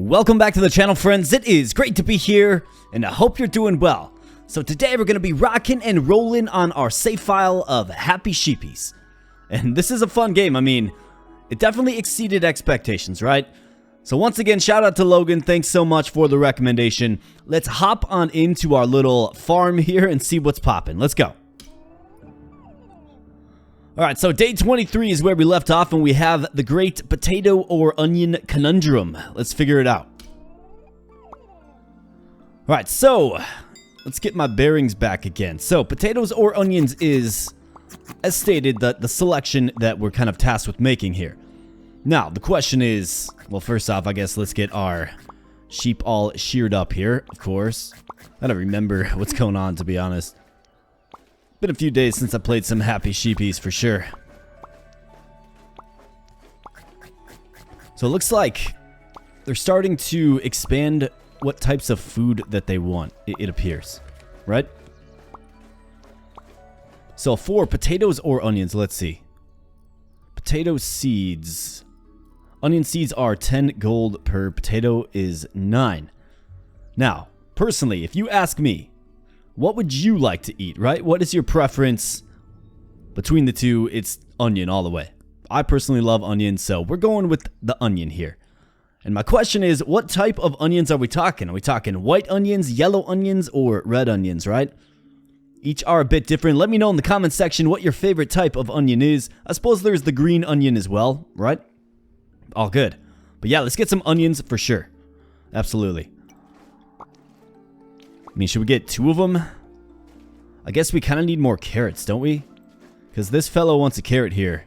Welcome back to the channel, friends. It is great to be here, and I hope you're doing well. So today we're going to be rocking and rolling on our save file of Happy Sheepies. And this is a fun game. I mean, it definitely exceeded expectations, right? So once again, shout out to Logan. Thanks so much for the recommendation. Let's hop on into our little farm here and see what's popping. Let's go. Alright, so day 23 is where we left off, and we have the great potato or onion conundrum. Let's figure it out. Alright, so let's get my bearings back again. So, potatoes or onions is, as stated, the selection that we're kind of tasked with making here. Now, the question is, well, first off, I guess let's get our sheep all sheared up here, of course. I don't remember what's going on, to be honest. Been a few days since I played some Happy Sheepies for sure. So it looks like they're starting to expand what types of food that they want, it appears, right? So for potatoes or onions, let's see. Potato seeds. Onion seeds are 10 gold per potato is 9. Now, personally, if you ask me, what would you like to eat, right? What is your preference between the two? It's onion all the way. I personally love onion, so we're going with the onion here. And my question is, what type of onions are we talking? Are we talking white onions, yellow onions, or red onions, right? Each are a bit different. Let me know in the comment section what your favorite type of onion is. I suppose there's the green onion as well, right? All good. But yeah, let's get some onions for sure. Absolutely. I mean, should we get 2 of them? I guess we kind of need more carrots, don't we? Because this fellow wants a carrot here.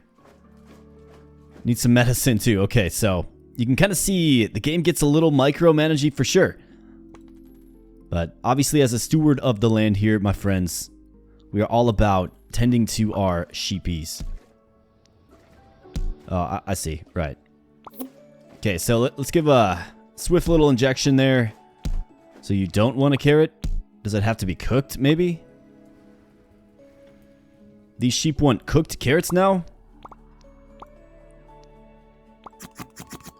Need some medicine too. Okay, so you can kind of see the game gets a little micromanagey for sure. But obviously, as a steward of the land here, my friends, we are all about tending to our sheepies. Oh, I see. Right. Okay, so let's give a swift little injection there. So you don't want a carrot? Does it have to be cooked, maybe? These sheep want cooked carrots now?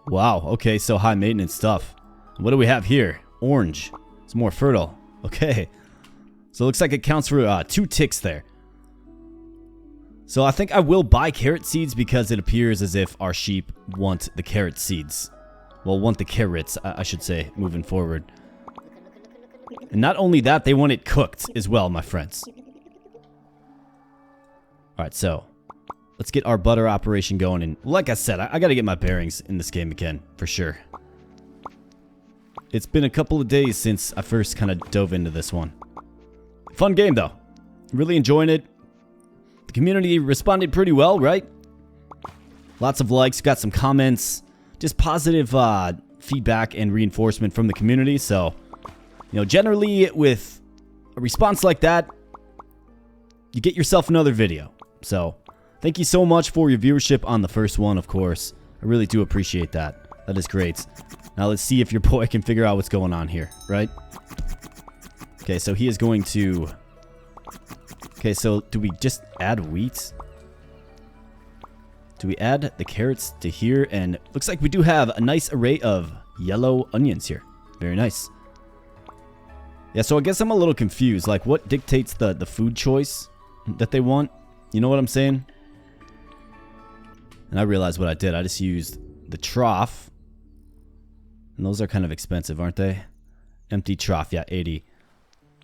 Wow, okay, so high maintenance stuff. What do we have here? Orange. It's more fertile. Okay. So it looks like it counts for 2 ticks there. So I think I will buy carrot seeds because it appears as if our sheep want the carrot seeds. Well, want the carrots, I should say, moving forward. And not only that, they want it cooked as well, my friends. Alright, so let's get our butter operation going. And like I said, I gotta get my bearings in this game again, for sure. It's been a couple of days since I first kind of dove into this one. Fun game, though. Really enjoying it. The community responded pretty well, right? Lots of likes, got some comments. Just positive feedback and reinforcement from the community, so... You know, generally, with a response like that, you get yourself another video. So, thank you so much for your viewership on the first one, of course. I really do appreciate that. That is great. Now, let's see if your boy can figure out what's going on here, right? Okay, so he is going to... Okay, so do we just add wheat? Do we add the carrots to here? And looks like we do have a nice array of yellow onions here. Very nice. Yeah, so I guess I'm a little confused. Like, what dictates the food choice that they want? You know what I'm saying? And I realized what I did. I just used the trough. And those are kind of expensive, aren't they? Empty trough, yeah, 80.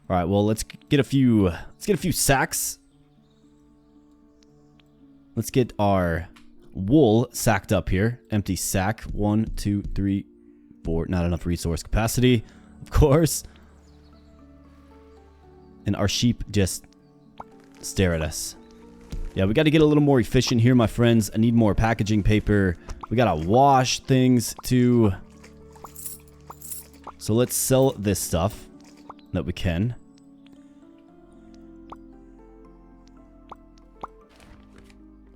All right, well, let's get a few sacks. Let's get our wool sacked up here. Empty sack. 1, 2, 3, 4. Not enough resource capacity, of course. And our sheep just stare at us. Yeah, we got to get a little more efficient here, my friends. I need more packaging paper. We got to wash things, too. So let's sell this stuff that we can.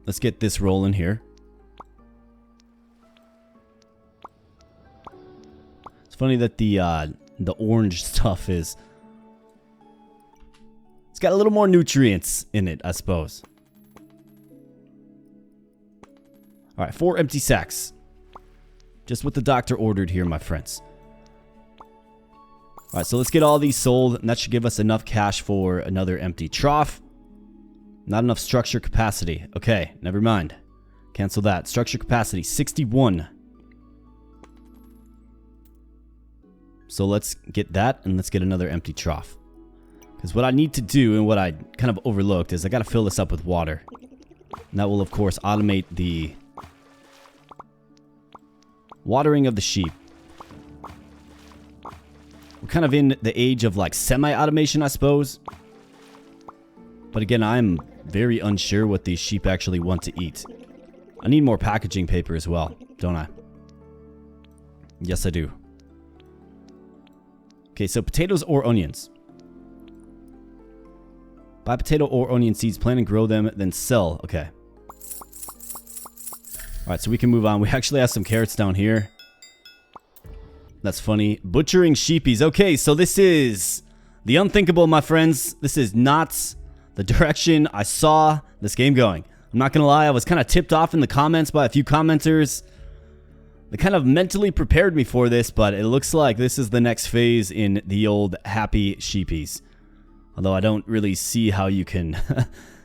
Let's get this rolling here. It's funny that the orange stuff is... It's got a little more nutrients in it, I suppose. Alright, 4 empty sacks. Just what the doctor ordered here, my friends. Alright, so let's get all these sold, and that should give us enough cash for another empty trough. Not enough structure capacity. Okay, never mind. Cancel that. Structure capacity, 61. So let's get that, and let's get another empty trough. Because what I need to do, and what I kind of overlooked, is I got to fill this up with water. And that will, of course, automate the watering of the sheep. We're kind of in the age of like semi-automation, I suppose. But again, I'm very unsure what these sheep actually want to eat. I need more packaging paper as well, don't I? Yes, I do. Okay, so potatoes or onions. Buy potato or onion seeds, plant and grow them, then sell. Okay. Alright, so we can move on. We actually have some carrots down here. That's funny. Butchering sheepies. Okay, so this is the unthinkable, my friends. This is not the direction I saw this game going. I'm not going to lie, I was kind of tipped off in the comments by a few commenters. They kind of mentally prepared me for this, but it looks like this is the next phase in the old happy sheepies. Although I don't really see how you can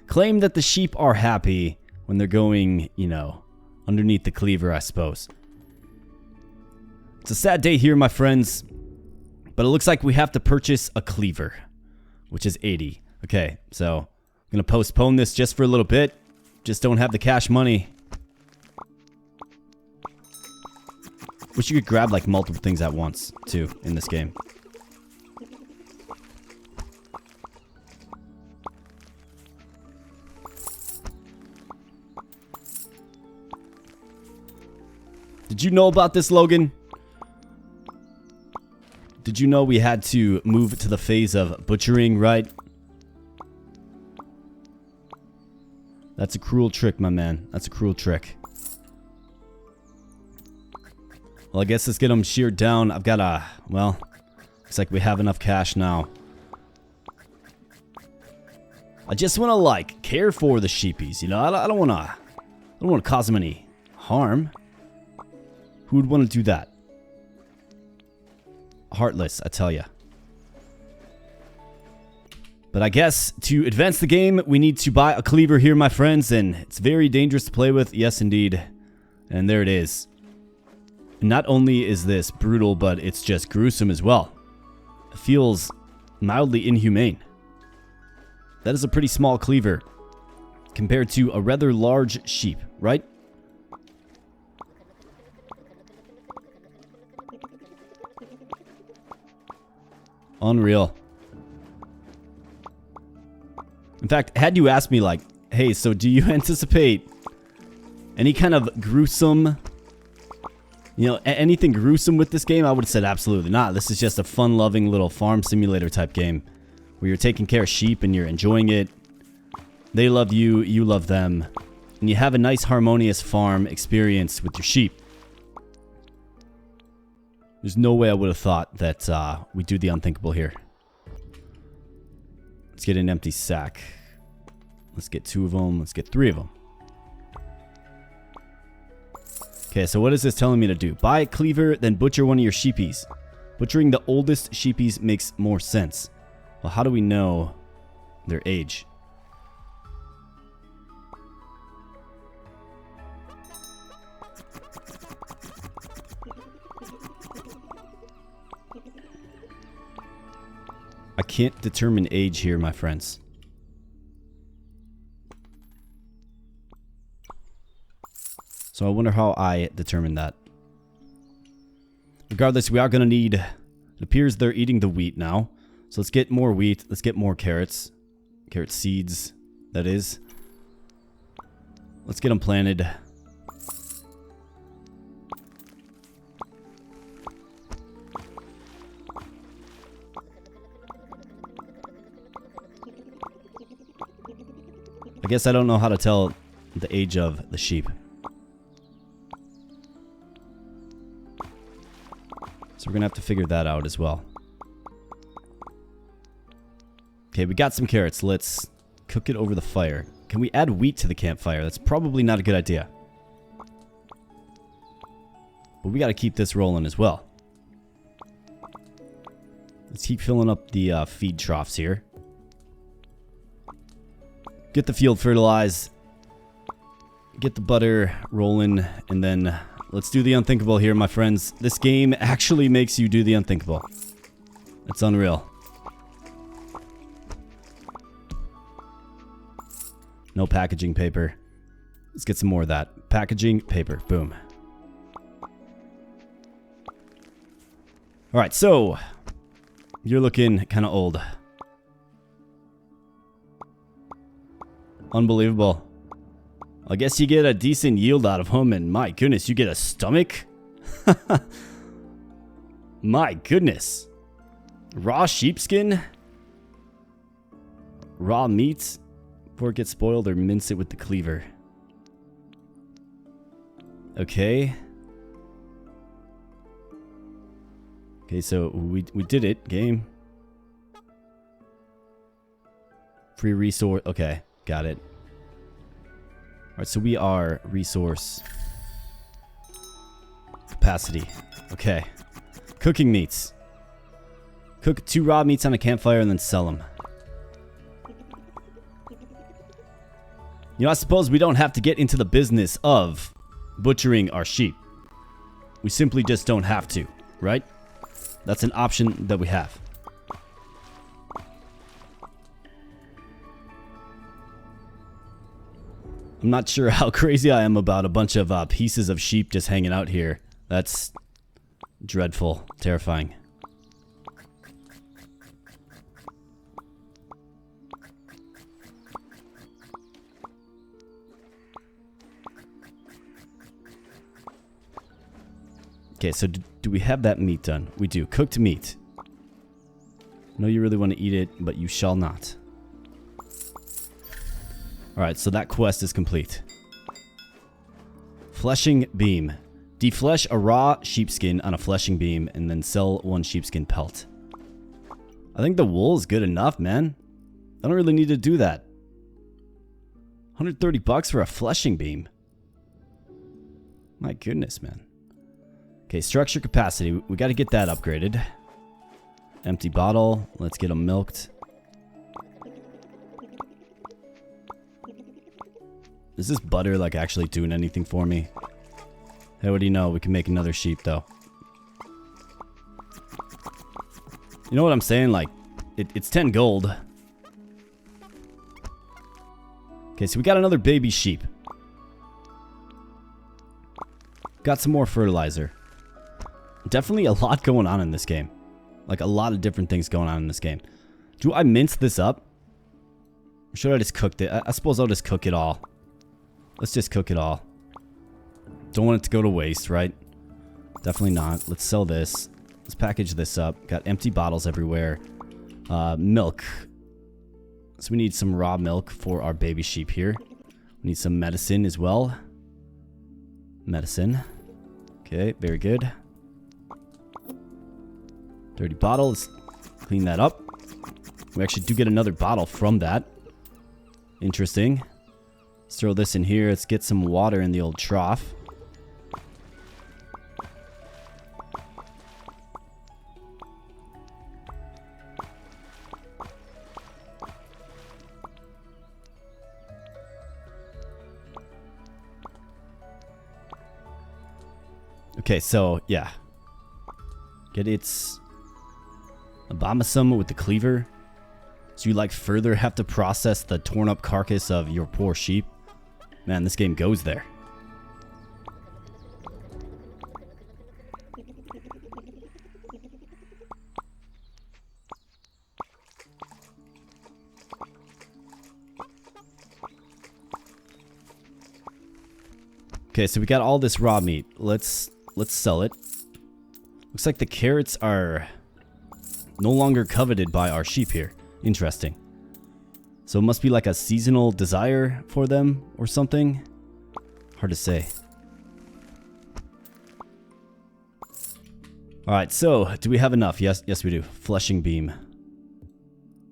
claim that the sheep are happy when they're going, you know, underneath the cleaver, I suppose. It's a sad day here, my friends, but it looks like we have to purchase a cleaver, which is 80. Okay, so I'm going to postpone this just for a little bit. Just don't have the cash money. Wish you could grab like multiple things at once, too, in this game. Did you know about this, Logan? Did you know we had to move to the phase of butchering, right? That's a cruel trick, my man. That's a cruel trick. Well, I guess let's get them sheared down. I've got a... Well, looks like we have enough cash now. I just want to, like, care for the sheepies. You know, I don't want to cause them any harm. Who would want to do that? Heartless, I tell ya. But I guess to advance the game, we need to buy a cleaver here, my friends, and it's very dangerous to play with. Yes, indeed. And there it is. And not only is this brutal, but it's just gruesome as well. It feels mildly inhumane. That is a pretty small cleaver compared to a rather large sheep, right? Unreal. In fact, had you asked me like, hey, so do you anticipate any kind of gruesome, you know, anything gruesome with this game? I would have said absolutely not. This is just a fun-loving little farm simulator type game where you're taking care of sheep and you're enjoying it. They love you, you love them, and you have a nice harmonious farm experience with your sheep. There's no way I would have thought that we'd do the unthinkable here. Let's get an empty sack. Let's get 2 of them. Let's get 3 of them. Okay, so what is this telling me to do? Buy a cleaver, then butcher one of your sheepies. Butchering the oldest sheepies makes more sense. Well, how do we know their age? I can't determine age here, my friends. So I wonder how I determine that. Regardless, we are going to need... It appears they're eating the wheat now. So let's get more wheat. Let's get more carrots. Carrot seeds, that is. Let's get them planted. I guess I don't know how to tell the age of the sheep. So we're going to have to figure that out as well. Okay, we got some carrots. Let's cook it over the fire. Can we add wheat to the campfire? That's probably not a good idea. But we got to keep this rolling as well. Let's keep filling up the feed troughs here. Get the field fertilized. Get the butter rolling. And then let's do the unthinkable here, my friends. This game actually makes you do the unthinkable. It's unreal. No packaging paper. Let's get some more of that. Packaging paper. Boom. Alright, so you're looking kind of old. Unbelievable. I guess you get a decent yield out of them, and my goodness, you get a stomach? My goodness. Raw sheepskin? Raw meat? Before it gets spoiled, or mince it with the cleaver. Okay. Okay, so we did it, game. Free resource. Okay, got it. Alright, so we are resource capacity. Okay. Cooking meats. Cook 2 raw meats on a campfire and then sell them. You know, I suppose we don't have to get into the business of butchering our sheep. We simply just don't have to, right? That's an option that we have. I'm not sure how crazy I am about a bunch of pieces of sheep just hanging out here. That's dreadful, terrifying. Okay, so do we have that meat done? We do. Cooked meat. I know you really want to eat it, but you shall not. Alright, so that quest is complete. Fleshing beam. Deflesh a raw sheepskin on a fleshing beam and then sell 1 sheepskin pelt. I think the wool is good enough, man. I don't really need to do that. 130 bucks for a fleshing beam. My goodness, man. Okay, structure capacity. We got to get that upgraded. Empty bottle. Let's get them milked. Is this butter like actually doing anything for me? Hey, what do you know? We can make another sheep though. You know what I'm saying? Like, it's 10 gold. Okay, so we got another baby sheep. Got some more fertilizer. Definitely a lot going on in this game. Like a lot of different things going on in this game. Do I mince this up? Or should I just cook it? I suppose I'll just cook it all. Let's just cook it all. Don't want it to go to waste, right? Definitely not. Let's sell this. Let's package this up. Got empty bottles everywhere. Milk. So we need some raw milk for our baby sheep here. We need some medicine as well. Medicine. Okay, very good. Dirty bottle. Let's clean that up. We actually do get another bottle from that. Interesting. Let's throw this in here. Let's get some water in the old trough. Okay, so, yeah. Get its abomasum with the cleaver. So you, like, further have to process the torn up carcass of your poor sheep. Man, this game goes there. Okay, so we got all this raw meat. Let's sell it. Looks like the carrots are no longer coveted by our sheep here. Interesting. So it must be like a seasonal desire for them or something. Hard to say. Alright, so do we have enough? Yes, we do. Fleshing beam.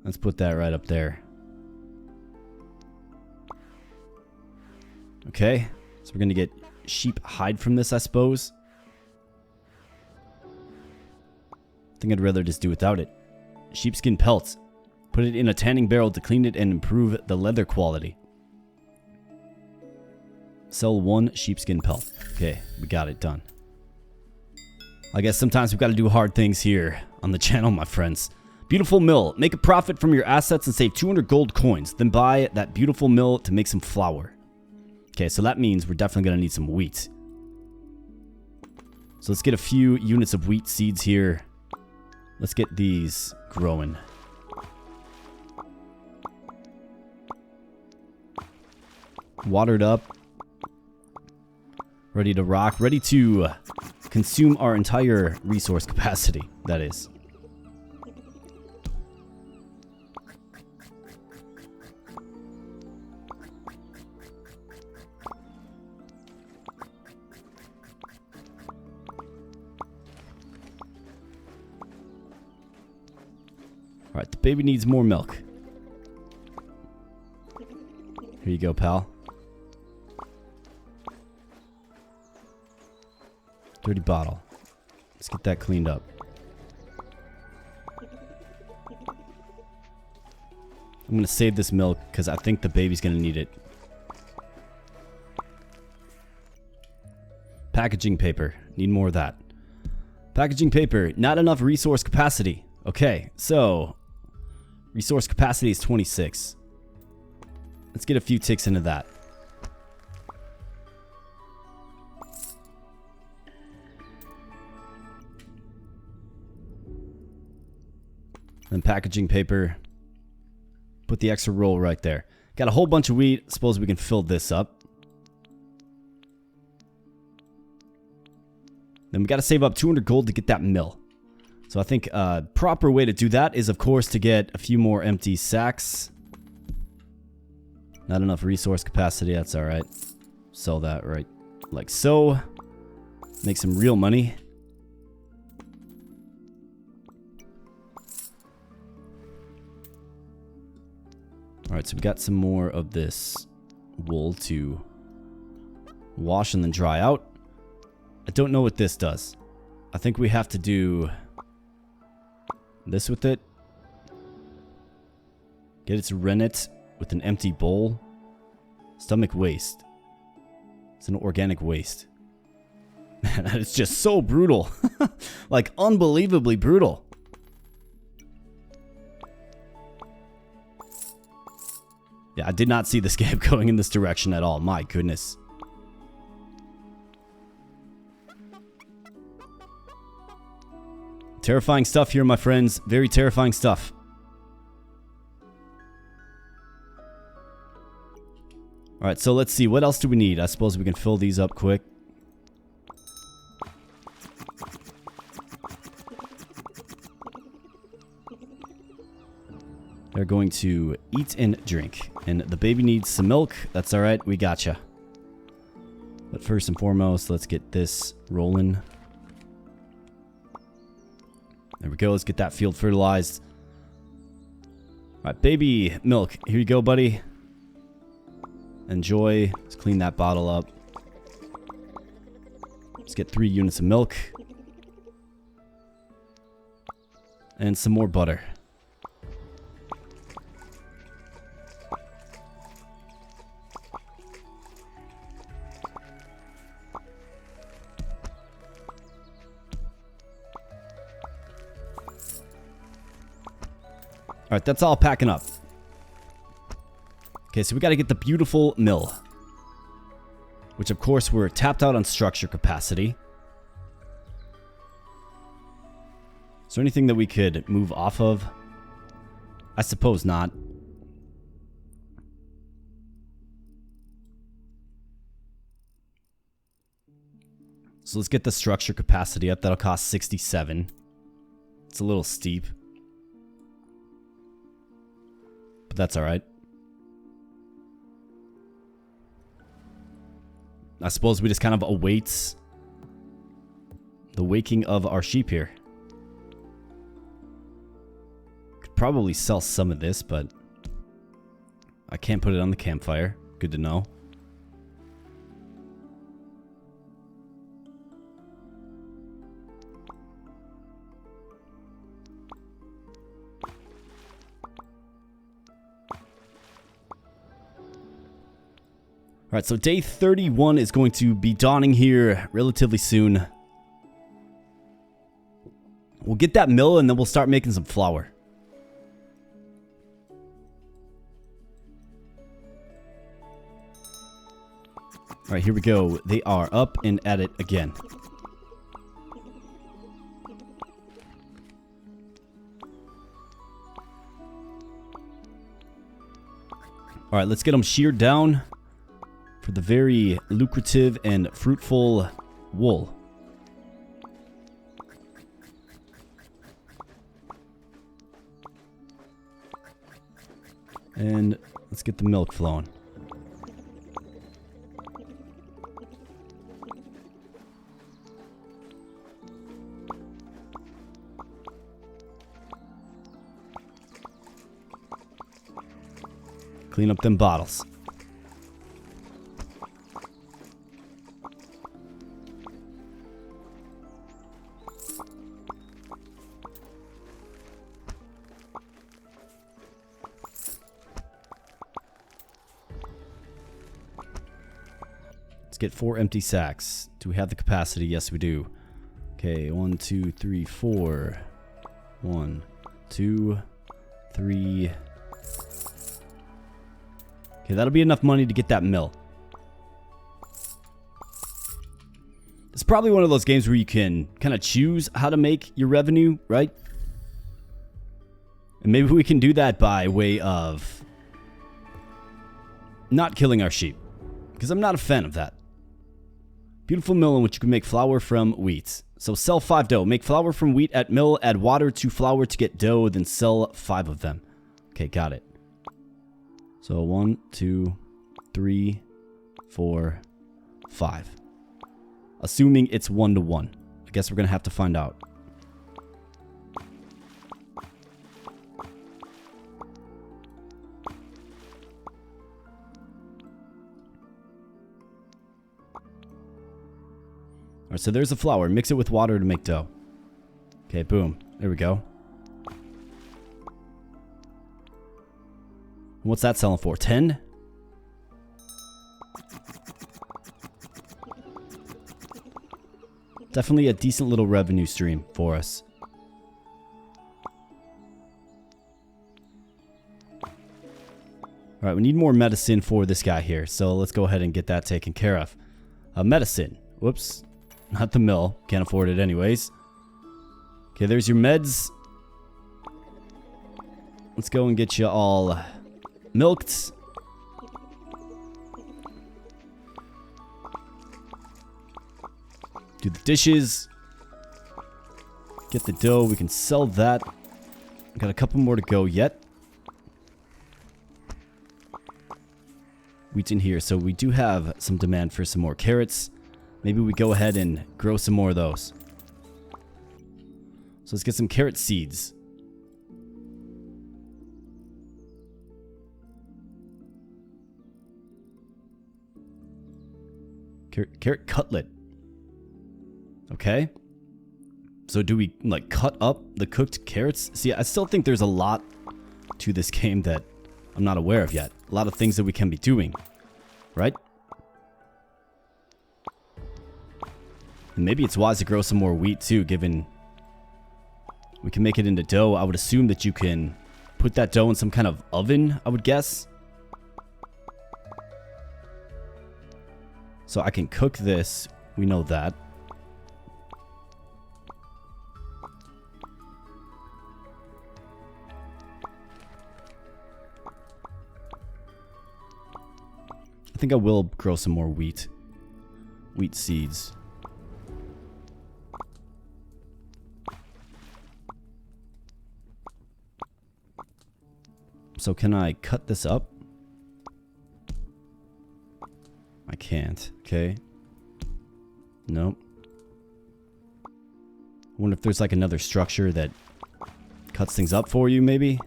Let's put that right up there. Okay. So we're going to get sheep hide from this, I suppose. I think I'd rather just do without it. sheepskin pelts. Put it in a tanning barrel to clean it and improve the leather quality. Sell 1 sheepskin pelt. Okay, we got it done. I guess sometimes we've got to do hard things here on the channel, my friends. Beautiful mill. Make a profit from your assets and save 200 gold coins. Then buy that beautiful mill to make some flour. Okay, so that means we're definitely going to need some wheat. So let's get a few units of wheat seeds here. Let's get these growing. Watered up. Ready to rock. Ready to consume our entire resource capacity, that is. Alright, the baby needs more milk. Here you go, pal. Dirty bottle. Let's get that cleaned up. I'm going to save this milk because I think the baby's going to need it. Packaging paper. Need more of that. Packaging paper. Not enough resource capacity. Okay, so resource capacity is 26. Let's get a few ticks into that. Then packaging paper. Put the extra roll right there. Got a whole bunch of wheat. Suppose we can fill this up. Then we got to save up 200 gold to get that mill. So I think a proper way to do that is, of course, to get a few more empty sacks. Not enough resource capacity. That's all right. Sell that right like so. Make some real money. Alright, so we got some more of this wool to wash and then dry out. I don't know what this does. I think we have to do this with it. Get it to rennet with an empty bowl. Stomach waste. It's an organic waste. Man, that is just so brutal. Like, unbelievably brutal. Yeah, I did not see this game going in this direction at all. My goodness. Terrifying stuff here, my friends. Very terrifying stuff. Alright, so let's see. What else do we need? I suppose we can fill these up quick. They're going to eat and drink. And the baby needs some milk. That's alright. We gotcha. But first and foremost, let's get this rolling. There we go. Let's get that field fertilized. Alright, baby milk. Here you go, buddy. Enjoy. Let's clean that bottle up. Let's get 3 units of milk. And some more butter. Alright, that's all packing up. Okay, so we got to get the beautiful mill. Which, of course, we're tapped out on structure capacity. Is there anything that we could move off of? I suppose not. So let's get the structure capacity up. That'll cost 67. It's a little steep. But that's alright. I suppose we just kind of await the waking of our sheep here. Could probably sell some of this, but I can't put it on the campfire. Good to know. Alright, so day 31 is going to be dawning here relatively soon. We'll get that mill and then we'll start making some flour. Alright, here we go. They are up and at it again. Alright, let's get them sheared down for the very lucrative and fruitful wool. And let's get the milk flowing. Clean up them bottles. Let's get 4 empty sacks. Do we have the capacity? Yes, we do. Okay, 1, 2, 3, 4. 1, 2, 3. Okay, that'll be enough money to get that mill. It's probably one of those games where you can kind of choose how to make your revenue, right? And maybe we can do that by way of not killing our sheep, because I'm not a fan of that. Beautiful mill in which you can make flour from wheat. So sell 5 dough. Make flour from wheat at mill. Add water to flour to get dough. Then sell 5 of them. Okay, got it. So 1, 2, 3, 4, 5. Assuming it's 1 to 1. I guess we're going to have to find out. Alright, so there's the flour. Mix it with water to make dough. Okay, boom. There we go. What's that selling for? 10? Definitely a decent little revenue stream for us. Alright, we need more medicine for this guy here. So let's go ahead and get that taken care of. Medicine. Whoops. Not the mill. Can't afford it anyways. Okay, there's your meds. Let's go and get you all milked. Do the dishes. Get the dough. We can sell that. Got a couple more to go yet. Wheat's in here, so we do have some demand for some more carrots. Maybe we go ahead and grow some more of those. So let's get some carrot seeds. Carrot cutlet. Okay. So do we like cut up the cooked carrots? See, I still think there's a lot to this game that I'm not aware of yet. A lot of things that we can be doing. Right? And maybe it's wise to grow some more wheat too, given we can make it into dough. I would assume that you can put that dough in some kind of oven, I would guess. So I can cook this. We know that. I think I will grow some more wheat seeds. So can I cut this up? I can't. Okay. Nope. I wonder if there's like another structure that cuts things up for you, maybe?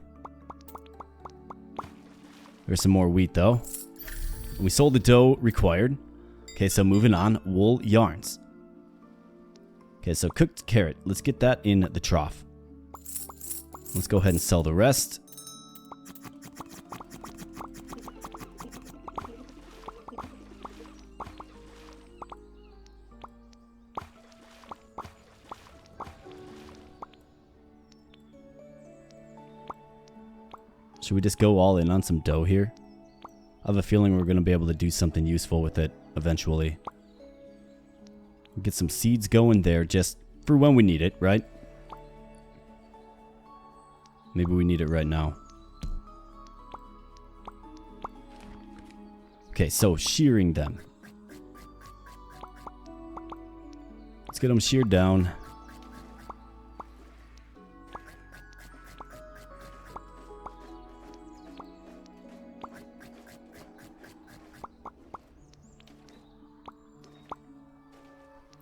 There's some more wheat, though. We sold the dough required. Okay, so moving on. Wool yarns. Okay, so cooked carrot. Let's get that in the trough. Let's go ahead and sell the rest. Should we just go all in on some dough here? I have a feeling we're going to be able to do something useful with it eventually. Get some seeds going there just for when we need it, right? Maybe we need it right now. Okay, so shearing them. Let's get them sheared down.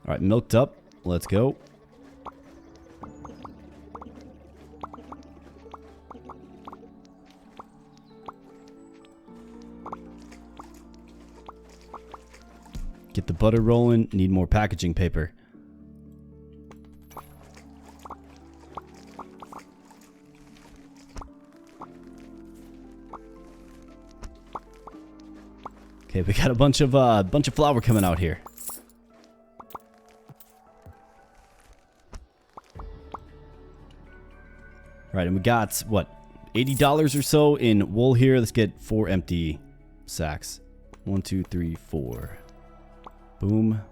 Alright, milked up. Let's go. Get the butter rolling. Need more packaging paper. Okay, we got a bunch of flour coming out here. Right, and we got, what, $80 or so in wool here. Let's get 4 empty sacks. 1, 2, 3, 4. Boom.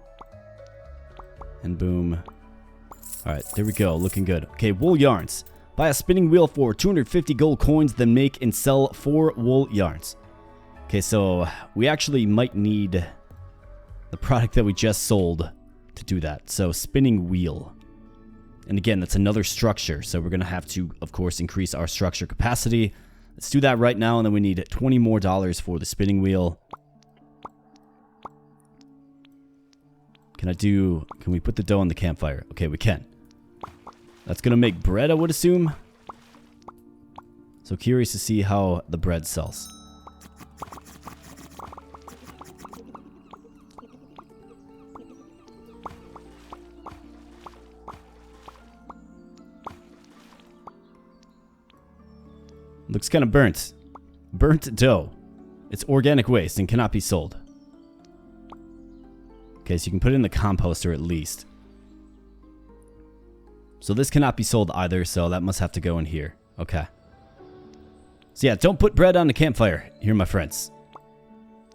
And boom. Alright, there we go. Looking good. Okay, wool yarns. Buy a spinning wheel for 250 gold coins, then make and sell 4 wool yarns. Okay, so we actually might need the product that we just sold to do that. So, spinning wheel. And again, that's another structure, so we're going to have to, of course, increase our structure capacity. Let's do that right now, and then we need $20 more for the spinning wheel. Can we put the dough on the campfire? Okay, we can. That's going to make bread, I would assume. So curious to see how the bread sells. Looks kind of burnt. Burnt dough. It's organic waste and cannot be sold. Okay, so you can put it in the composter at least. So this cannot be sold either, so that must have to go in here. Okay. So yeah, don't put bread on the campfire here, my friends.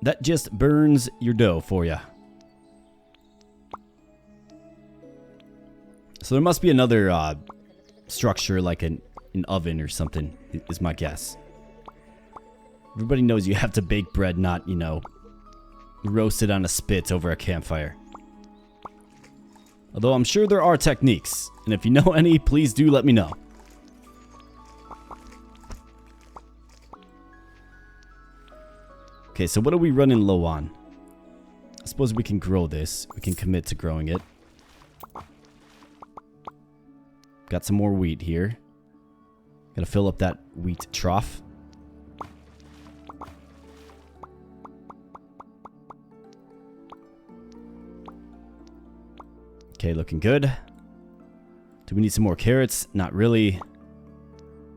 That just burns your dough for you. So there must be another structure like an oven or something, is my guess. Everybody knows you have to bake bread, not, you know, roast it on a spit over a campfire. Although I'm sure there are techniques, and if you know any, please do let me know. Okay, so what are we running low on? I suppose we can grow this. We can commit to growing it. Got some more wheat here. Gotta fill up that wheat trough. Okay, looking good. Do we need some more carrots? Not really.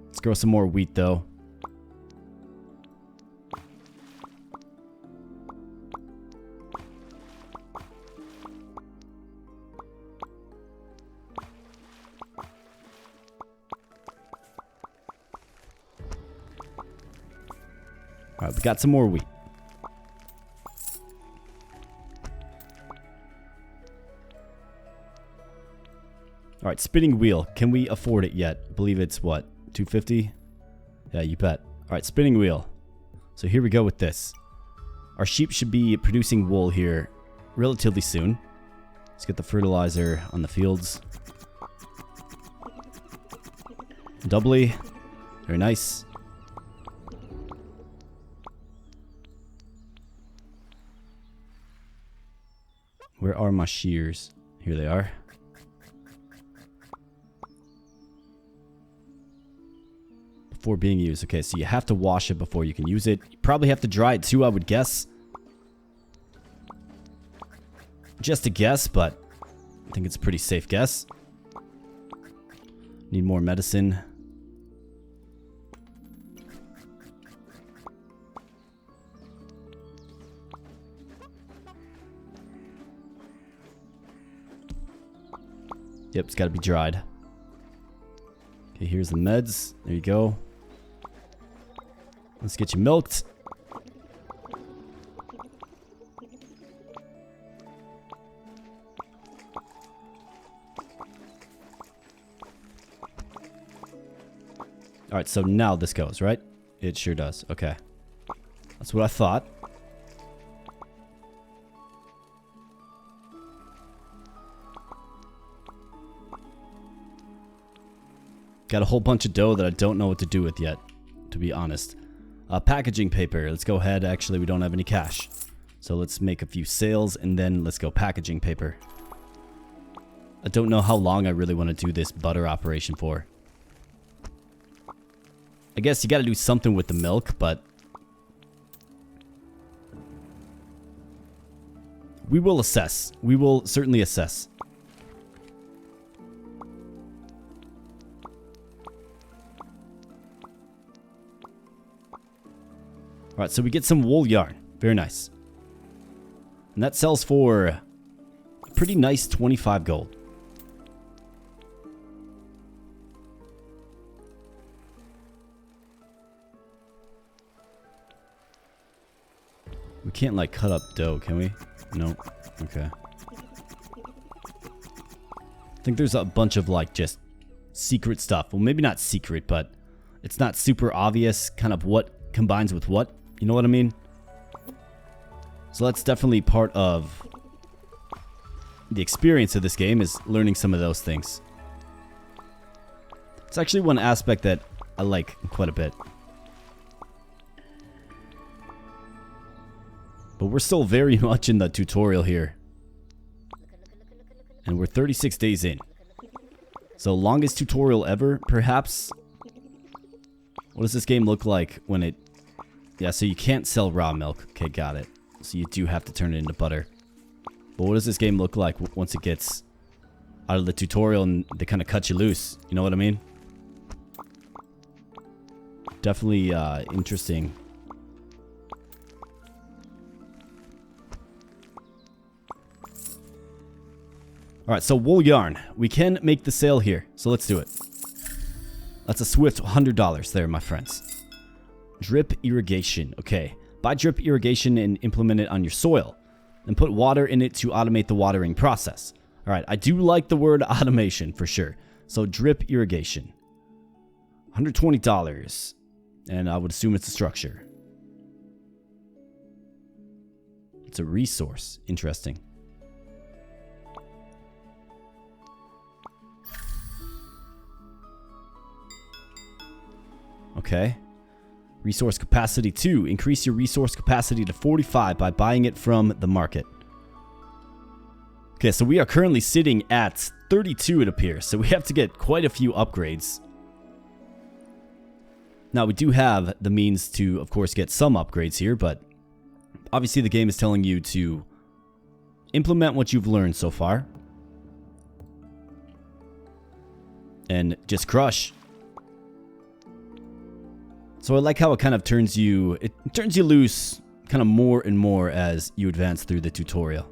Let's grow some more wheat, though. Alright, we got some more wheat. Alright, spinning wheel. Can we afford it yet? I believe it's what? $250? Yeah, you bet. Alright, spinning wheel. So here we go with this. Our sheep should be producing wool here relatively soon. Let's get the fertilizer on the fields. Doubly. Very nice. Where are my shears? Here they are. Before being used. Okay, so you have to wash it before you can use it. You probably have to dry it too, I would guess. Just a guess, but I think it's a pretty safe guess. Need more medicine. Yep, it's got to be dried. Okay, here's the meds. There you go. Let's get you milked. Alright, so now this goes, right? It sure does. Okay. That's what I thought. Got a whole bunch of dough that I don't know what to do with yet, to be honest. Packaging paper. Let's go ahead. Actually, we don't have any cash. So let's make a few sales and then let's go packaging paper. I don't know how long I really want to do this butter operation for. I guess you got to do something with the milk, but we will assess. We will certainly assess. Alright, so we get some wool yarn. Very nice. And that sells for a pretty nice 25 gold. We can't, like, cut up dough, can we? No. Okay. I think there's a bunch of, like, just secret stuff. Well, maybe not secret, but it's not super obvious kind of what combines with what. You know what I mean? So that's definitely part of the experience of this game, is learning some of those things. It's actually one aspect that I like quite a bit. But we're still very much in the tutorial here. And we're 36 days in. So longest tutorial ever, perhaps. What does this game look like when it... Yeah, so you can't sell raw milk. Okay, got it. So you do have to turn it into butter. But what does this game look like once it gets out of the tutorial and they kind of cut you loose? You know what I mean? Definitely interesting. Alright, so wool yarn. We can make the sale here. So let's do it. That's a swift $100 there, my friends. Drip irrigation. Okay. Buy drip irrigation and implement it on your soil. Then put water in it to automate the watering process. Alright, I do like the word automation for sure. So drip irrigation. $120. And I would assume it's a structure. It's a resource. Interesting. Okay. Resource capacity 2. Increase your resource capacity to 45 by buying it from the market. Okay, so we are currently sitting at 32, it appears. So we have to get quite a few upgrades. Now, we do have the means to, of course, get some upgrades here, but obviously the game is telling you to implement what you've learned so far. And just crush. So I like how it kind of turns you, it turns you loose kind of more and more as you advance through the tutorial.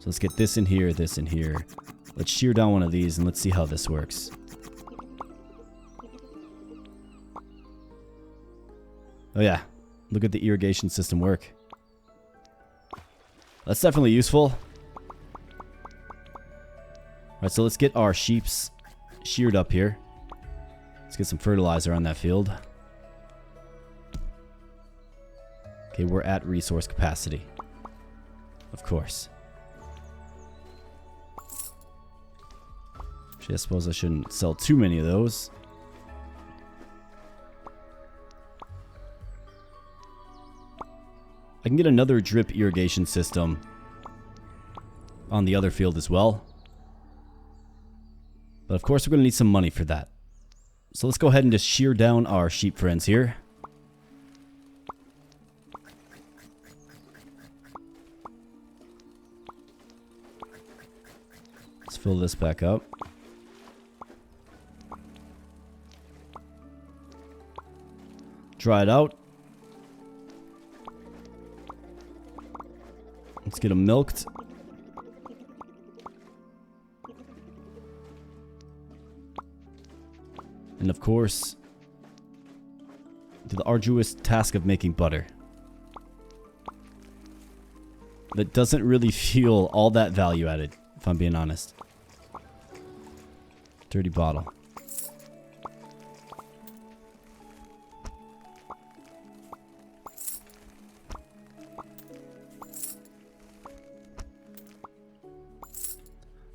So let's get this in here, this in here. Let's shear down one of these and let's see how this works. Oh yeah, look at the irrigation system work. That's definitely useful. Alright, so let's get our sheeps sheared up here. Let's get some fertilizer on that field. Okay, we're at resource capacity. Of course. Actually, I suppose I shouldn't sell too many of those. I can get another drip irrigation system on the other field as well. But of course, we're going to need some money for that. So let's go ahead and just shear down our sheep friends here. Let's fill this back up. Dry it out. Let's get them milked. And of course, to the arduous task of making butter. That doesn't really feel all that value added, if I'm being honest. Dirty bottle.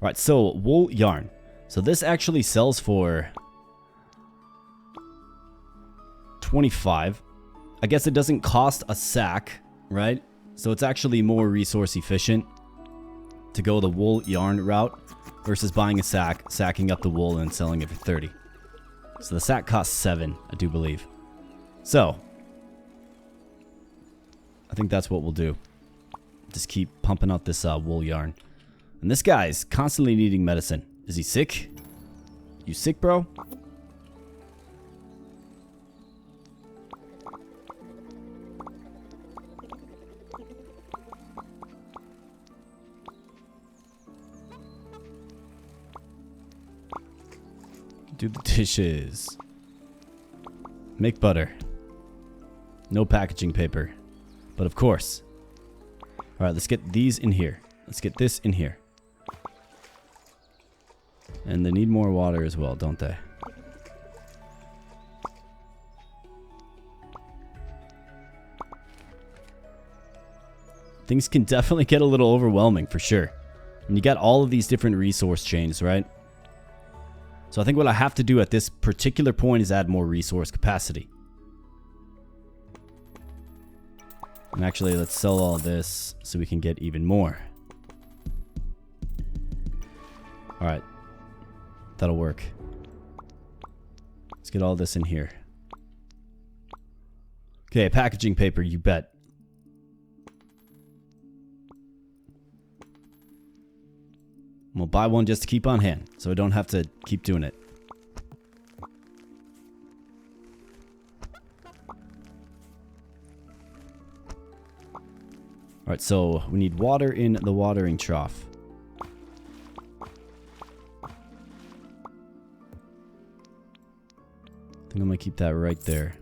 Alright, so wool yarn. So this actually sells for 25. I guess it doesn't cost a sack, right? So it's actually more resource efficient to go the wool yarn route versus buying a sack, sacking up the wool and selling it for 30. So the sack costs 7, I do believe. So I think that's what we'll do. Just keep pumping out this wool yarn. And this guy's constantly needing medicine. Is he sick? You sick, bro? Do the dishes. Make butter. No packaging paper. But of course. Alright, let's get these in here. Let's get this in here. And they need more water as well, don't they? Things can definitely get a little overwhelming, for sure. And you got all of these different resource chains, right? So I think what I have to do at this particular point is add more resource capacity. And actually, let's sell all this so we can get even more. Alright. That'll work. Let's get all this in here. Okay, packaging paper, you bet. We'll buy one just to keep on hand, so I don't have to keep doing it. Alright, so we need water in the watering trough. I think I'm gonna keep that right there.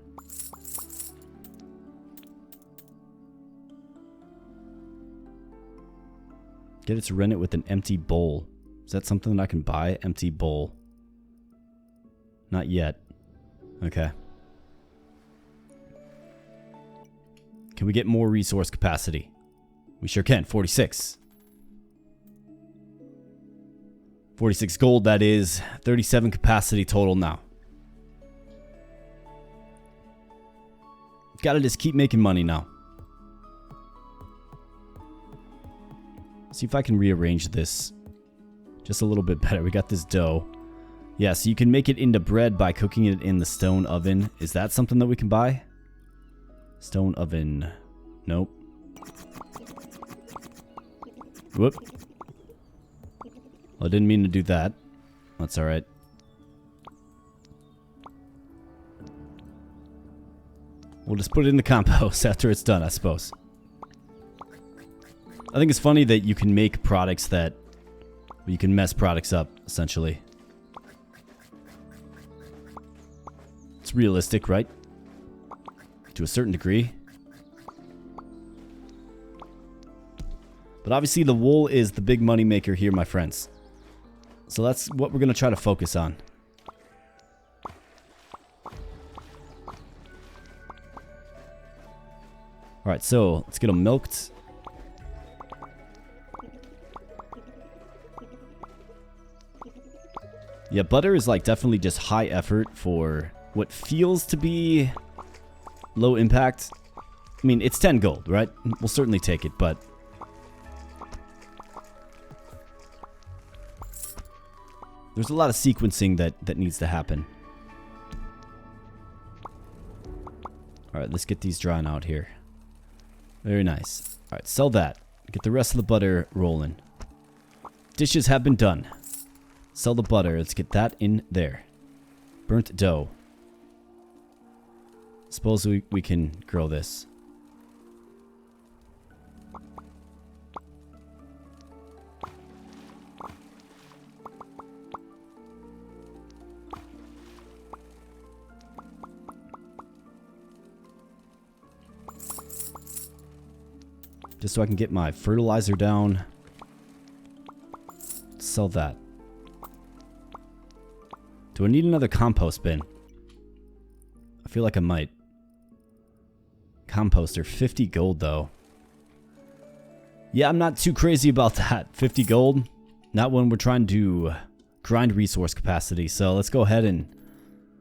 Get it to run it with an empty bowl. Is that something that I can buy? Empty bowl. Not yet. Okay. Can we get more resource capacity? We sure can. 46. 46 gold, that is. 37 capacity total now. Gotta just keep making money now. See if I can rearrange this just a little bit better. We got this dough. Yeah, so you can make it into bread by cooking it in the stone oven. Is that something that we can buy? Stone oven. Nope. Whoop. I didn't mean to do that. That's alright. We'll just put it in the compost after it's done, I suppose. I think it's funny that you can make products that... you can mess products up, essentially. It's realistic, right? To a certain degree. But obviously the wool is the big money maker here, my friends. So that's what we're going to try to focus on. Alright, so let's get them milked. Yeah, butter is like definitely just high effort for what feels to be low impact. I mean, it's 10 gold, right? We'll certainly take it, but... there's a lot of sequencing that needs to happen. Alright, let's get these drying out here. Very nice. Alright, sell that. Get the rest of the butter rolling. Dishes have been done. Sell the butter. Let's get that in there. Burnt dough. Suppose we can grow this. Just so I can get my fertilizer down. Sell that. Do I need another compost bin? I feel like I might. Composter, 50 gold though. Yeah, I'm not too crazy about that. 50 gold. Not when we're trying to grind resource capacity. So let's go ahead and...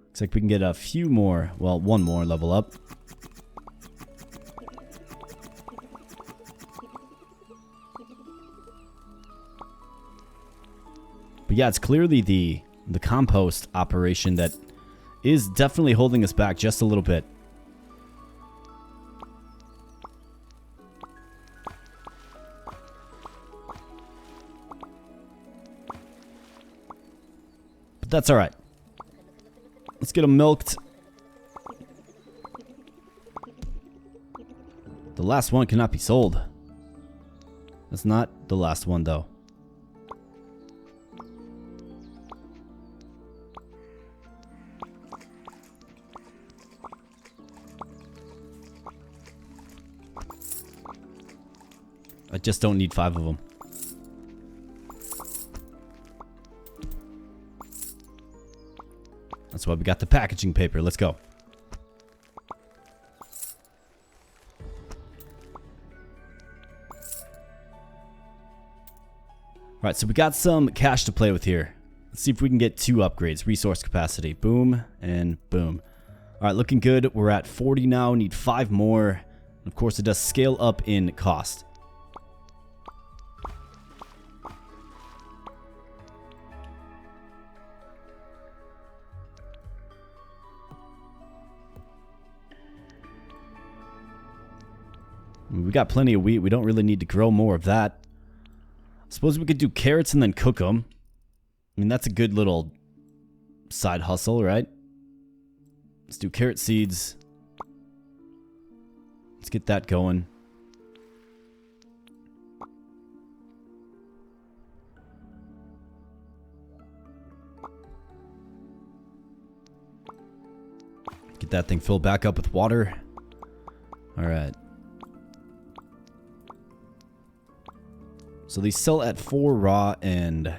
Looks like we can get a few more. Well, one more level up. But yeah, it's clearly the compost operation that is definitely holding us back just a little bit. But that's alright. Let's get them milked. The last one cannot be sold. That's not the last one though. I just don't need 5 of them. That's why we got the packaging paper. Let's go. Alright, so we got some cash to play with here. Let's see if we can get 2 upgrades. Resource capacity. Boom and boom. Alright, looking good. We're at 40 now. Need 5 more. And of course, it does scale up in cost. We got plenty of wheat. We don't really need to grow more of that. I suppose we could do carrots and then cook them. I mean, that's a good little side hustle, right? Let's do carrot seeds. Let's get that going. Get that thing filled back up with water. All right. So these sell at 4 raw and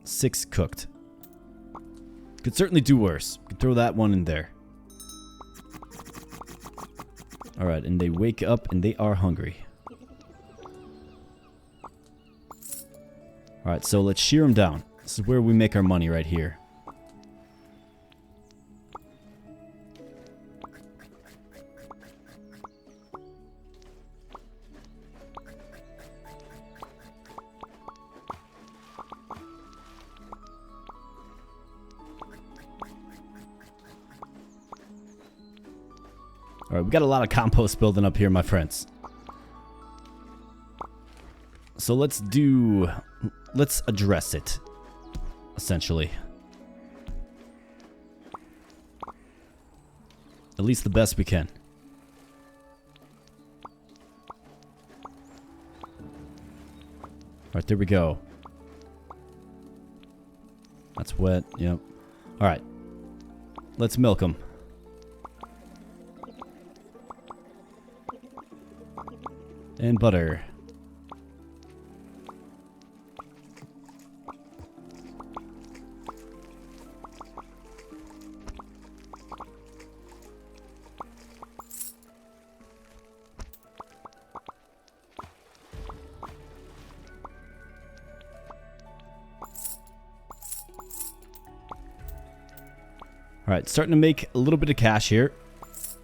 6 cooked. Could certainly do worse. Could throw that one in there. Alright, and they wake up and they are hungry. Alright, so let's shear them down. This is where we make our money right here. Alright, we got a lot of compost building up here, my friends. So let's address it, essentially. At least the best we can. Alright, there we go. That's wet, yep. Alright, let's milk them. And butter. Alright, starting to make a little bit of cash here,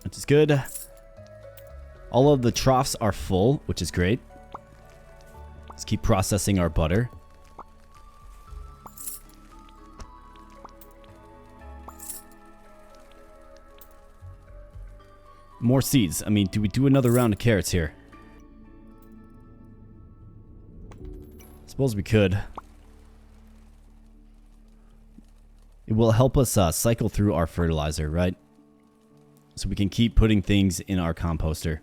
which is good. All of the troughs are full, which is great. Let's keep processing our butter. More seeds. I mean, do we do another round of carrots here? Suppose we could. It will help us cycle through our fertilizer, right? So we can keep putting things in our composter.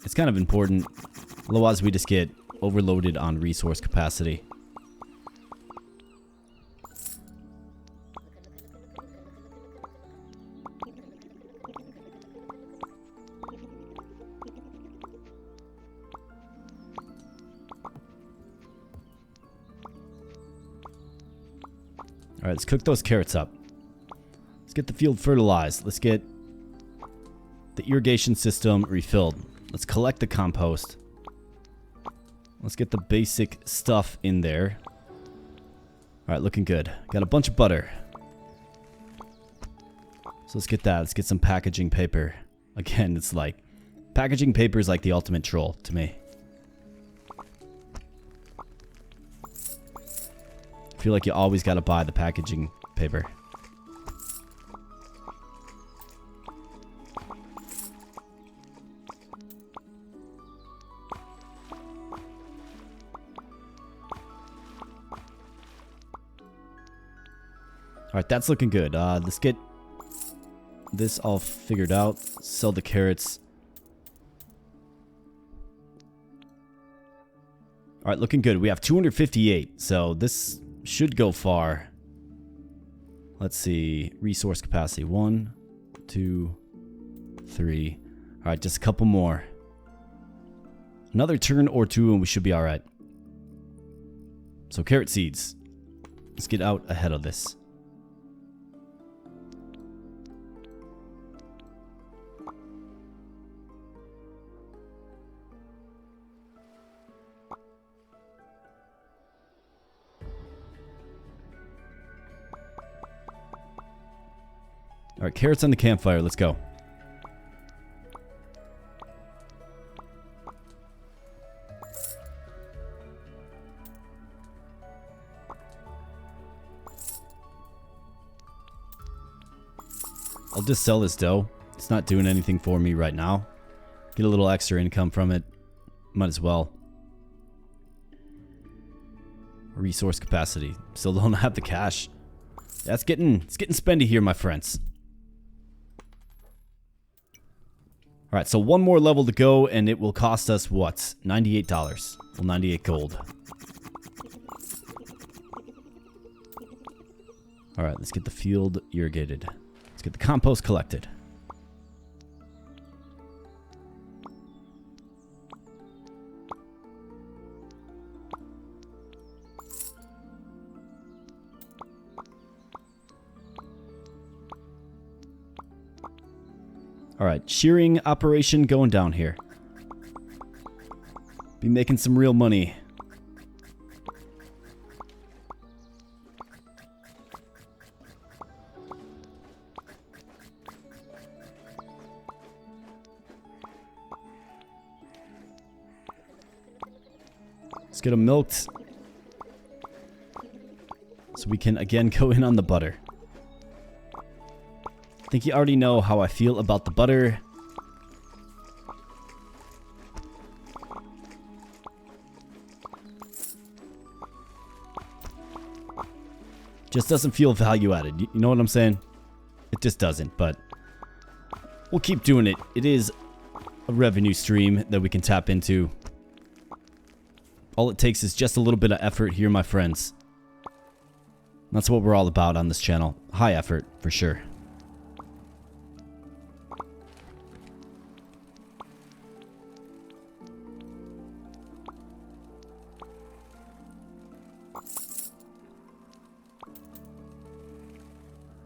It's kind of important. Otherwise, we just get overloaded on resource capacity. Alright, let's cook those carrots up. Let's get the field fertilized. Let's get the irrigation system refilled. Let's collect the compost. Let's get the basic stuff in there. Alright, looking good. Got a bunch of butter. So let's get that. Let's get some packaging paper. Again, it's like... packaging paper is like the ultimate troll to me. I feel like you always gotta buy the packaging paper. Alright, that's looking good. Let's get this all figured out. Sell the carrots. Alright, looking good. We have 258, so this should go far. Let's see. Resource capacity. 1, 2, 3. Alright, just a couple more. Another turn or two and we should be alright. So, carrot seeds. Let's get out ahead of this. Alright, carrots on the campfire. Let's go. I'll just sell this dough. It's not doing anything for me right now. Get a little extra income from it. Might as well. Resource capacity. Still don't have the cash. That's it's getting spendy here, my friends. Alright, so one more level to go, and it will cost us, what? $98. Well, 98 gold. Alright, let's get the field irrigated. Let's get the compost collected. Alright, shearing operation going down here. Be making some real money. Let's get them milked. So we can again go in on the butter. I think you already know how I feel about the butter. Just doesn't feel value added. You know what I'm saying? It just doesn't, but we'll keep doing it. It is a revenue stream that we can tap into. All it takes is just a little bit of effort here, my friends. That's what we're all about on this channel. High effort, for sure.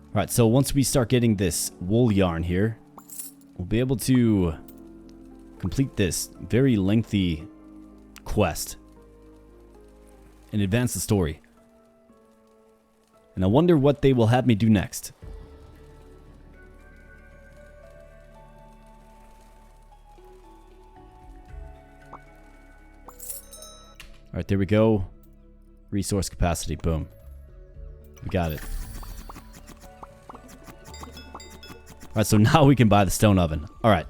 Alright, so once we start getting this wool yarn here, we'll be able to complete this very lengthy quest and advance the story. And I wonder what they will have me do next. Alright, there we go. Resource capacity, boom. We got it. Alright, so now we can buy the stone oven. Alright.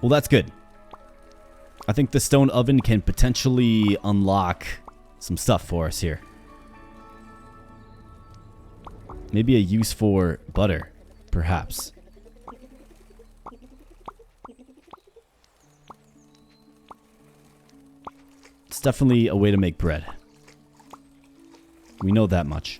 Well, that's good. I think the stone oven can potentially unlock some stuff for us here. Maybe a use for butter, perhaps. It's definitely a way to make bread. We know that much.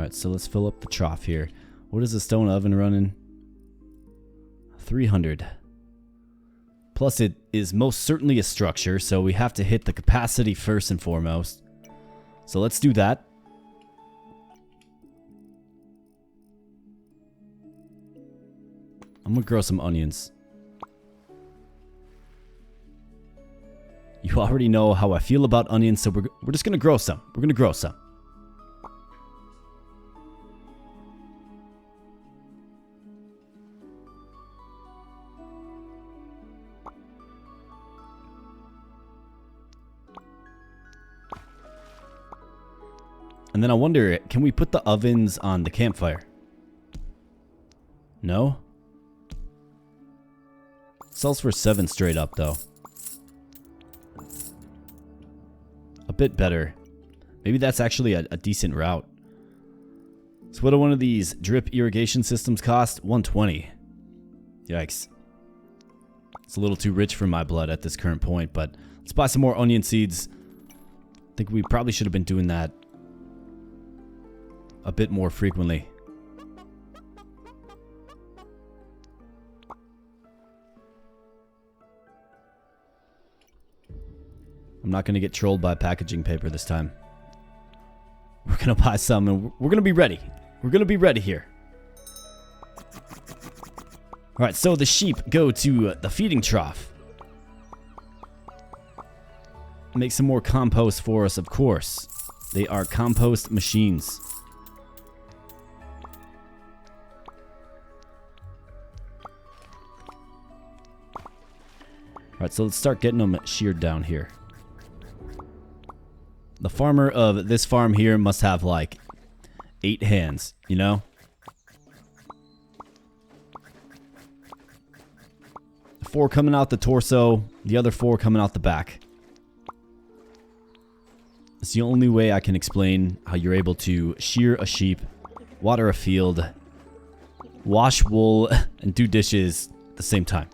Alright, so let's fill up the trough here. What is the stone oven running? 300. Plus it is most certainly a structure, so we have to hit the capacity first and foremost. So let's do that. I'm gonna grow some onions. You already know how I feel about onions, so we're just gonna grow some. We're gonna grow some. And then I wonder, can we put the ovens on the campfire? No? Sells for 7 straight up, though. A bit better. Maybe that's actually a decent route. So what do one of these drip irrigation systems cost? 120. Yikes. It's a little too rich for my blood at this current point, but let's buy some more onion seeds. I think we probably should have been doing that a bit more frequently. I'm not going to get trolled by packaging paper this time. We're going to buy some and we're going to be ready. We're going to be ready here. Alright, so the sheep go to the feeding trough. Make some more compost for us, of course. They are compost machines. Alright, so let's start getting them sheared down here. The farmer of this farm here must have like 8 hands, you know? The 4 coming out the torso, the other 4 coming out the back. It's the only way I can explain how you're able to shear a sheep, water a field, wash wool, and do dishes at the same time.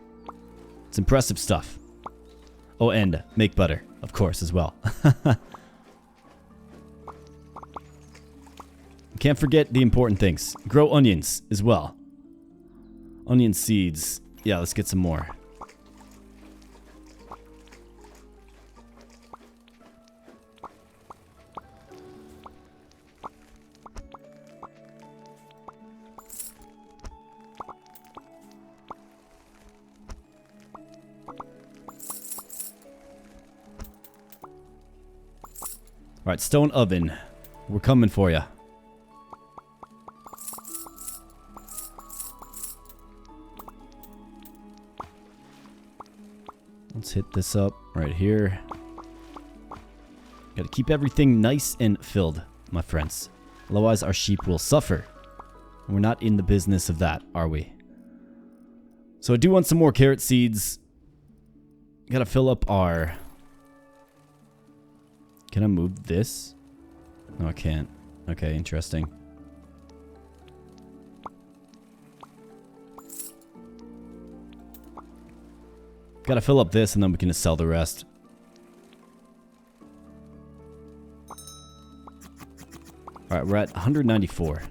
It's impressive stuff. Oh, and make butter, of course, as well. Can't forget the important things. Grow onions as well. Onion seeds. Yeah, let's get some more. Alright, stone oven. We're coming for you. Let's hit this up right here. Gotta keep everything nice and filled, my friends. Otherwise, our sheep will suffer. We're not in the business of that, are we? So I do want some more carrot seeds. Gotta fill up our... Can I move this? No, I can't. Okay, interesting. Gotta fill up this and then we can just sell the rest. Alright, we're at 194.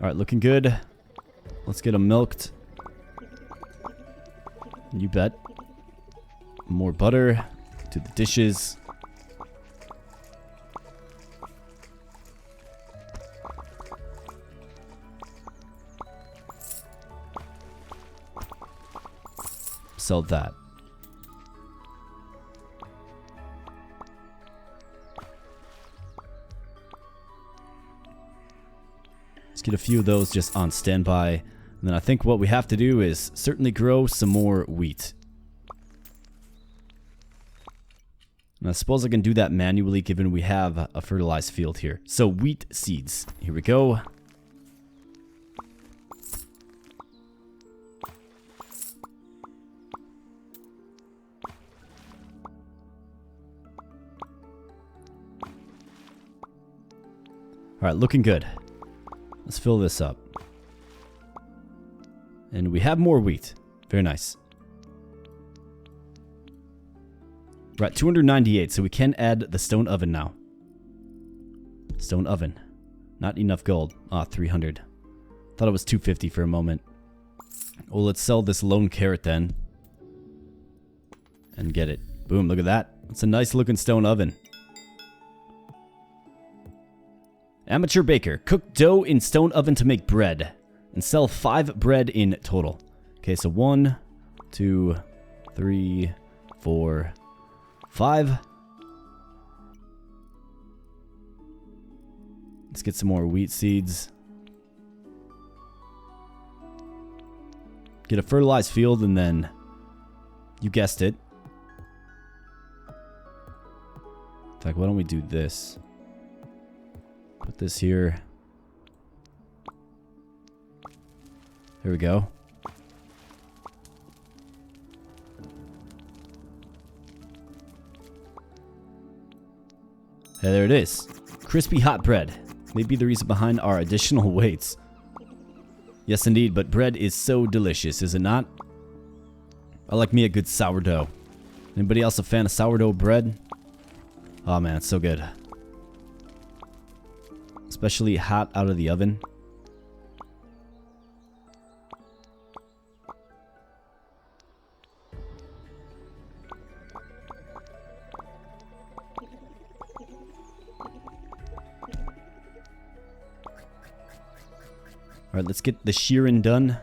Alright, looking good. Let's get them milked. You bet. More butter to the dishes. Sell that. Let's get a few of those just on standby. And then I think what we have to do is certainly grow some more wheat. And I suppose I can do that manually given we have a fertilized field here. So wheat seeds. Here we go. Alright, looking good. Let's fill this up. And we have more wheat. Very nice. We're at 298, so we can add the stone oven now. Stone oven. Not enough gold. Ah, 300. Thought it was 250 for a moment. Well, let's sell this lone carrot then. And get it. Boom, look at that. It's a nice looking stone oven. Amateur baker. Cook dough in stone oven to make bread. And sell 5 bread in total. Okay, so 1, 2, 3, 4, 5. Let's get some more wheat seeds. Get a fertilized field and then, you guessed it. In fact, why don't we do this? Put this here. There we go. Hey, there it is. Crispy hot bread. Maybe the reason behind our additional weights. Yes, indeed, but bread is so delicious, is it not? I like me a good sourdough. Anybody else a fan of sourdough bread? Oh man, it's so good. Especially hot out of the oven. Alright, let's get the shearing done.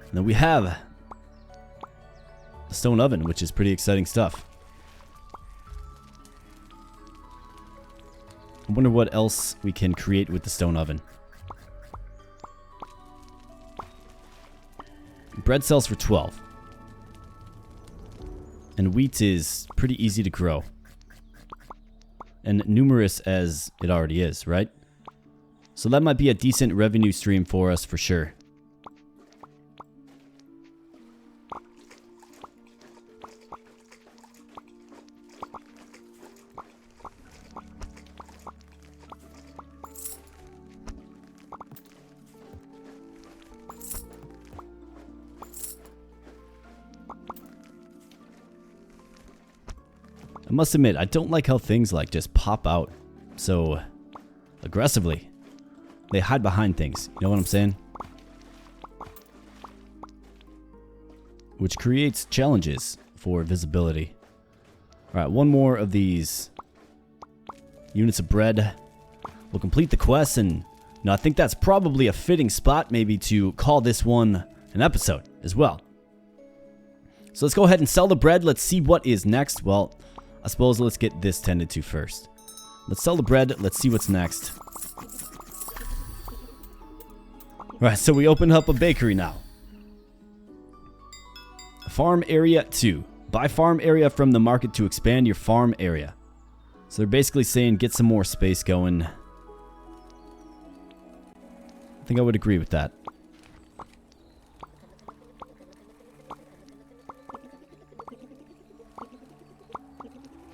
And then we have the stone oven, which is pretty exciting stuff. I wonder what else we can create with the stone oven. Bread sells for 12. And wheat is pretty easy to grow. And numerous as it already is, right? So that might be a decent revenue stream for us for sure. I must admit, I don't like how things like just pop out so aggressively. They hide behind things, you know what I'm saying? Which creates challenges for visibility. Alright, one more of these units of bread. We'll complete the quest, and I think that's probably a fitting spot maybe to call this one an episode as well. So let's go ahead and sell the bread. Let's see what is next. Well, I suppose let's get this tended to first. Let's sell the bread. Let's see what's next. Right, so we opened up a bakery now. Farm area 2. Buy farm area from the market to expand your farm area. So they're basically saying get some more space going. I think I would agree with that.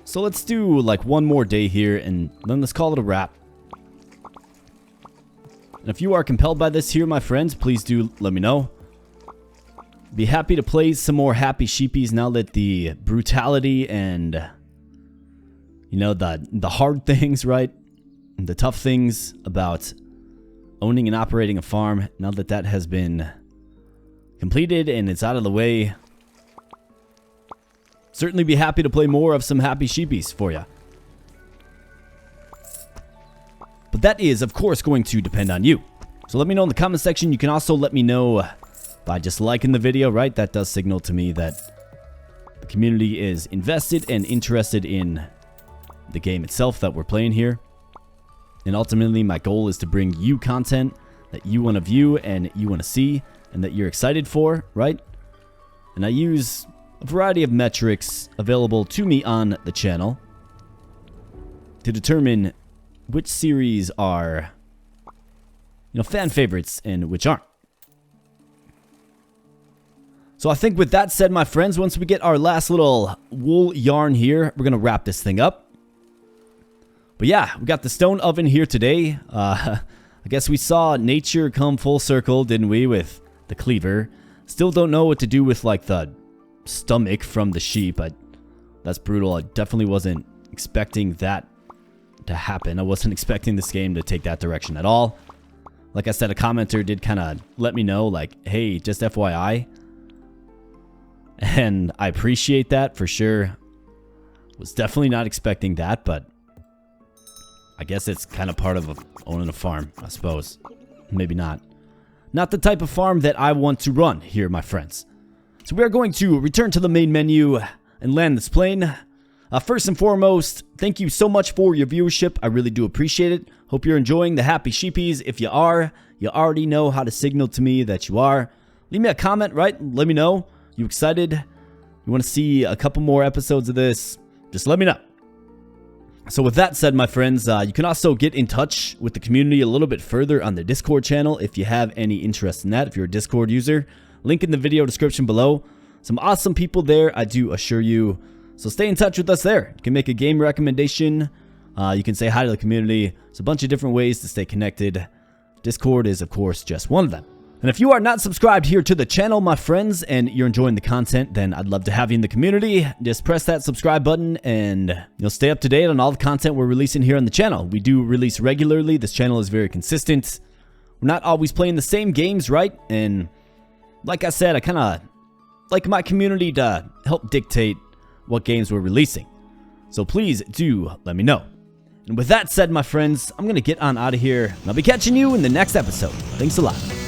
So let's do like one more day here and then let's call it a wrap. And if you are compelled by this here, my friends, please do let me know. Be happy to play some more Happy Sheepies now that the brutality and, you know, the hard things, right? The tough things about owning and operating a farm, now that that has been completed and it's out of the way. Certainly be happy to play more of some Happy Sheepies for you. But that is, of course, going to depend on you. So let me know in the comment section. You can also let me know by just liking the video, right? That does signal to me that the community is invested and interested in the game itself that we're playing here. And ultimately, my goal is to bring you content that you want to view and you want to see and that you're excited for, right? And I use a variety of metrics available to me on the channel to determine which series are, you know, fan favorites and which aren't. So I think with that said, my friends, once we get our last little wool yarn here, we're going to wrap this thing up. But yeah, we got the stone oven here today. I guess we saw nature come full circle, didn't we, with the cleaver. Still don't know what to do with like the stomach from the sheep. That's brutal. I definitely wasn't expecting that to happen. I wasn't expecting this game to take that direction at all. Like I said, a commenter did kind of let me know, like, hey, just FYI. And I appreciate that for sure. Was definitely not expecting that, but I guess it's kind of part of owning a farm, I suppose. Maybe not. Not the type of farm that I want to run here, my friends. So we are going to return to the main menu and land this plane. First and foremost, thank you so much for your viewership. I really do appreciate it. Hope you're enjoying the Happy Sheepies. If you are, you already know how to signal to me that you are. Leave me a comment, right? Let me know. You excited? You want to see a couple more episodes of this? Just let me know. So with that said, my friends, you can also get in touch with the community a little bit further on the Discord channel if you have any interest in that, if you're a Discord user. Link in the video description below. Some awesome people there, I do assure you. So stay in touch with us there. You can make a game recommendation. You can say hi to the community. There's a bunch of different ways to stay connected. Discord is, of course, just one of them. And if you are not subscribed here to the channel, my friends, and you're enjoying the content, then I'd love to have you in the community. Just press that subscribe button and you'll stay up to date on all the content we're releasing here on the channel. We do release regularly. This channel is very consistent. We're not always playing the same games, right? And like I said, I kind of like my community to help dictate what games we're releasing. So please do let me know. And with that said, my friends, I'm going to get on out of here, and I'll be catching you in the next episode. Thanks a lot.